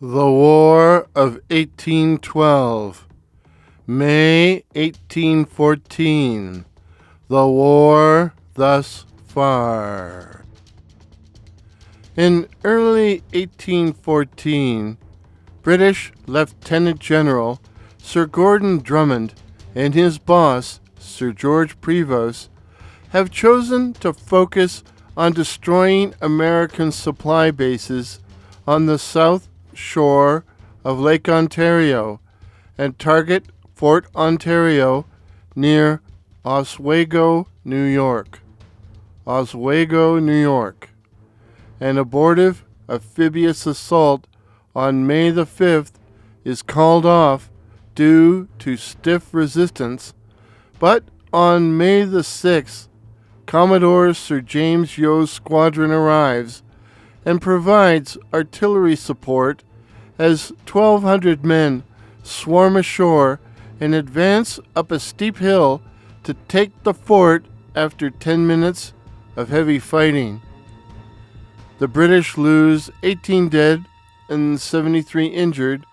The War of 1812, May 1814, the war thus far. In early 1814, British Lieutenant General Sir Gordon Drummond and his boss, Sir George Prevost, have chosen to focus on destroying American supply bases on the south shore of Lake Ontario and target Fort Ontario near Oswego, New York. Oswego, New York. An abortive amphibious assault on May the 5th is called off due to stiff resistance, but on May the 6th, Commodore Sir James Yo's squadron arrives and provides artillery support as 1,200 men swarm ashore and advance up a steep hill to take the fort after 10 minutes of heavy fighting. The British lose 18 dead and 73 injured,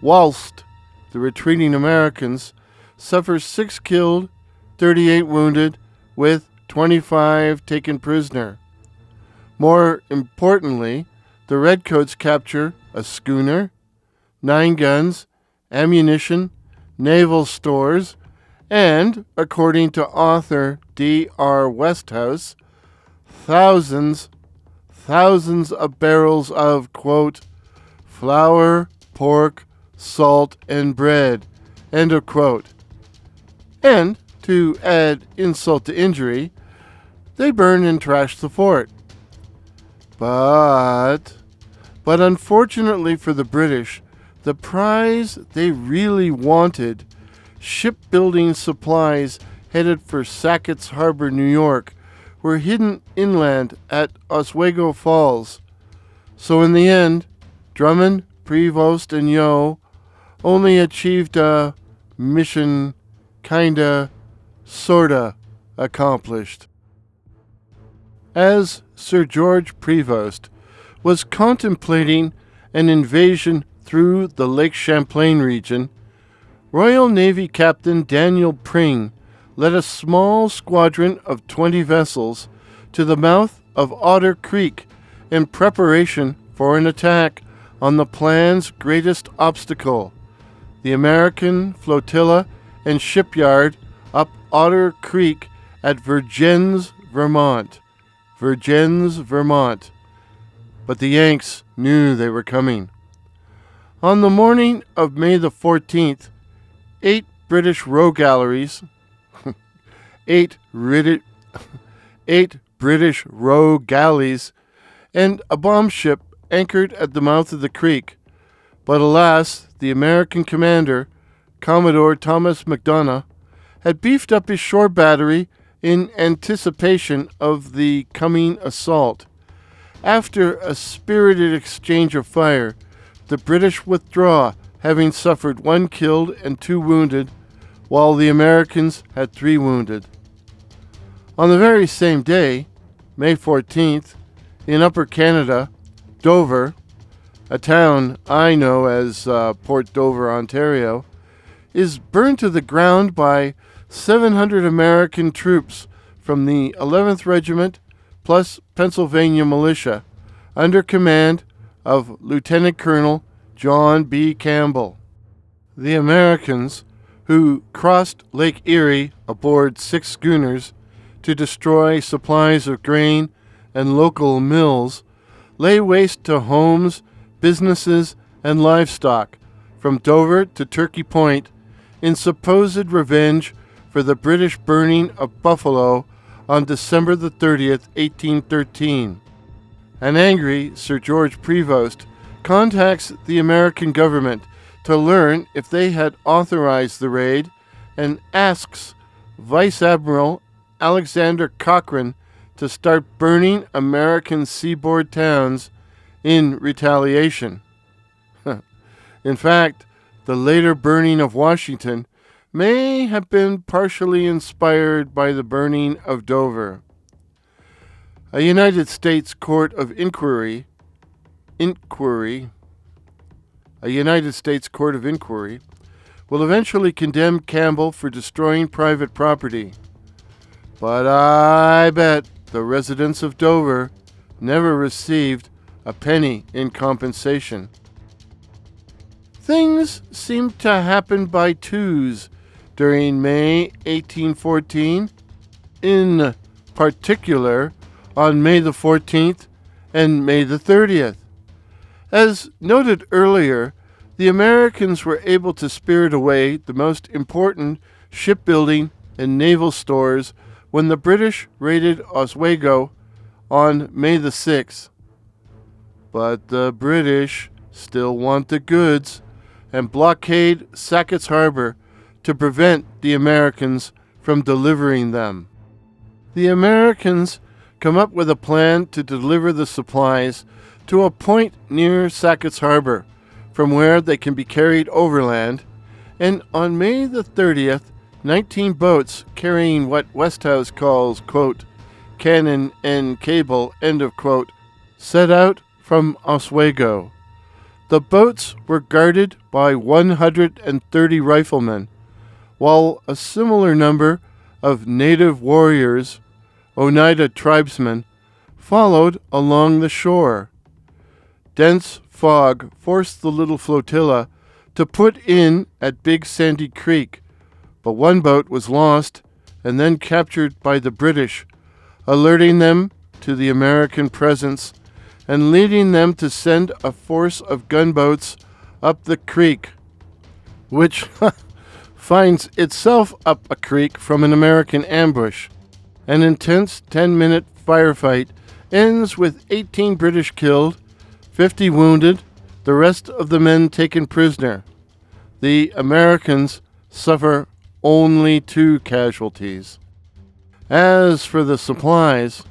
whilst the retreating Americans suffer 6 killed, 38 wounded, with 25 taken prisoner. More importantly, the Redcoats capture a schooner, 9 guns, ammunition, naval stores, and, according to author D.R. Westhouse, thousands of barrels of, quote, flour, pork, salt, and bread, end of quote. And, to add insult to injury, they burn and trash the fort. But unfortunately for the British, the prize they really wanted, shipbuilding supplies headed for Sackett's Harbor, New York, were hidden inland at Oswego Falls. So in the end, Drummond, Prevost, and Yo only achieved a mission sorta accomplished. As Sir George Prevost was contemplating an invasion through the Lake Champlain region, Royal Navy Captain Daniel Pring led a small squadron of 20 vessels to the mouth of Otter Creek in preparation for an attack on the plan's greatest obstacle, the American flotilla and shipyard up Otter Creek at Vergennes, Vermont. But the Yanks knew they were coming. On the morning of May the 14th, 8 British row galleries, 8 British row galleys, and a bomb ship anchored at the mouth of the creek. But alas, the American commander, Commodore Thomas MacDonough, had beefed up his shore battery in anticipation of the coming assault. After a spirited exchange of fire, the British withdraw, having suffered 1 killed and 2 wounded, while the Americans had 3 wounded. On the very same day, May 14th, in Upper Canada, Dover, a town I know as Port Dover, Ontario, is burned to the ground by 700 American troops from the 11th Regiment plus Pennsylvania Militia under command of Lieutenant Colonel John B. Campbell. The Americans, who crossed Lake Erie aboard 6 schooners to destroy supplies of grain and local mills, lay waste to homes, businesses, and livestock from Dover to Turkey Point in supposed revenge for the British burning of Buffalo on December the 30th, 1813. An angry Sir George Prevost contacts the American government to learn if they had authorized the raid and asks Vice Admiral Alexander Cochrane to start burning American seaboard towns in retaliation. In fact, the later burning of Washington may have been partially inspired by the burning of Dover. A United States Court of Inquiry a United States Court of Inquiry, will eventually condemn Campbell for destroying private property. But I bet the residents of Dover never received a penny in compensation. Things seemed to happen by twos during May 1814, in particular on May the 14th and May the 30th. As noted earlier, the Americans were able to spirit away the most important shipbuilding and naval stores when the British raided Oswego on May the 6th. But the British still want the goods and blockade Sackett's Harbor to prevent the Americans from delivering them. The Americans come up with a plan to deliver the supplies to a point near Sackett's Harbor, from where they can be carried overland, and on May the 30th, 19 boats carrying what Westhouse calls, quote, cannon and cable, end of quote, set out from Oswego. The boats were guarded by 130 riflemen, while a similar number of native warriors, Oneida tribesmen, followed along the shore. Dense fog forced the little flotilla to put in at Big Sandy Creek, but one boat was lost and then captured by the British, alerting them to the American presence and leading them to send a force of gunboats up the creek, which finds itself up a creek from an American ambush. An intense 10-minute firefight ends with 18 British killed, 50 wounded, the rest of the men taken prisoner. The Americans suffer only 2 casualties. As for the supplies,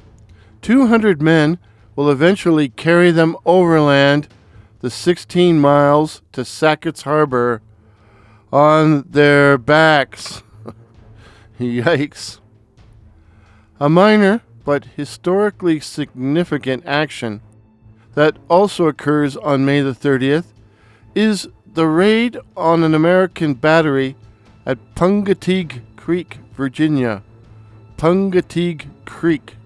200 men will eventually carry them overland the 16 miles to Sackett's Harbor on their backs. Yikes. A minor but historically significant action that also occurs on May the 30th is the raid on an American battery at Pungateague Creek, Virginia. Pungateague Creek,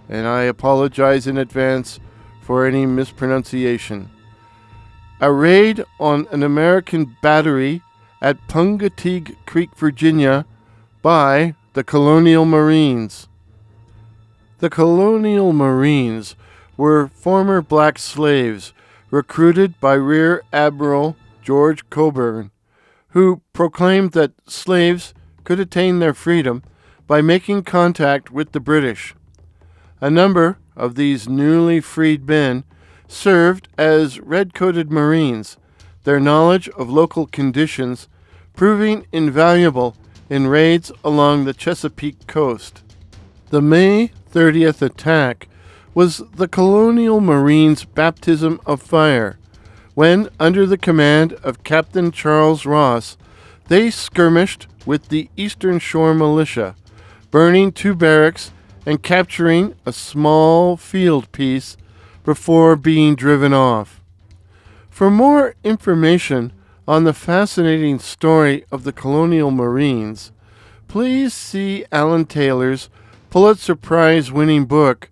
and I apologize in advance for any mispronunciation. A raid on an American battery at Pungateague Creek, Virginia by the Colonial Marines. The Colonial Marines were former black slaves recruited by Rear Admiral George Coburn, who proclaimed that slaves could attain their freedom by making contact with the British. A number of these newly freed men served as red-coated Marines, their knowledge of local conditions proving invaluable in raids along the Chesapeake coast. The May 30th attack was the Colonial Marines' baptism of fire, when, under the command of Captain Charles Ross, they skirmished with the Eastern Shore Militia, burning 2 barracks and capturing a small field piece before being driven off. For more information on the fascinating story of the Colonial Marines, please see Alan Taylor's Pulitzer Prize-winning book,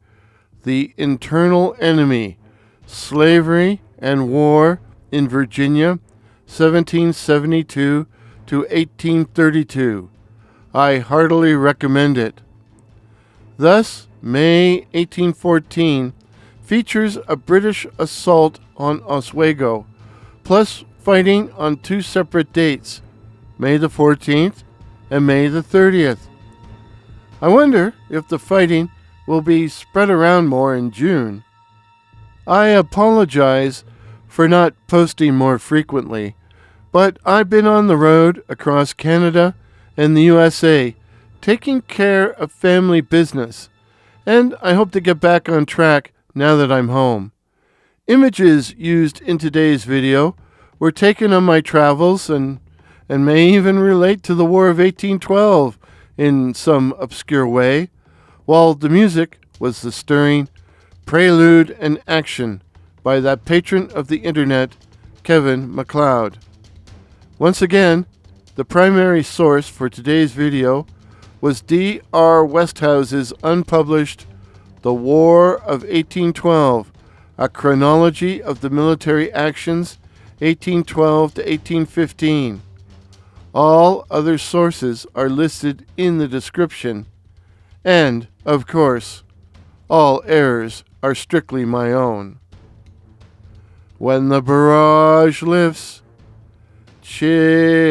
The Internal Enemy, Slavery and War in Virginia, 1772 to 1832. I heartily recommend it. Thus, May 1814 features a British assault on Oswego, plus fighting on 2 separate dates, May the 14th and May the 30th. I wonder if the fighting will be spread around more in June. I apologize for not posting more frequently, but I've been on the road across Canada and the USA taking care of family business, and I hope to get back on track now that I'm home. Images used in today's video were taken on my travels and may even relate to the War of 1812 in some obscure way, while the music was the stirring Prelude and Action by that patron of the internet, Kevin MacLeod. Once again, the primary source for today's video was D.R. Westhouse's unpublished The War of 1812, A Chronology of the Military Actions 1812 to 1815. All other sources are listed in the description, and, of course, all errors are strictly my own. When the barrage lifts, cheers.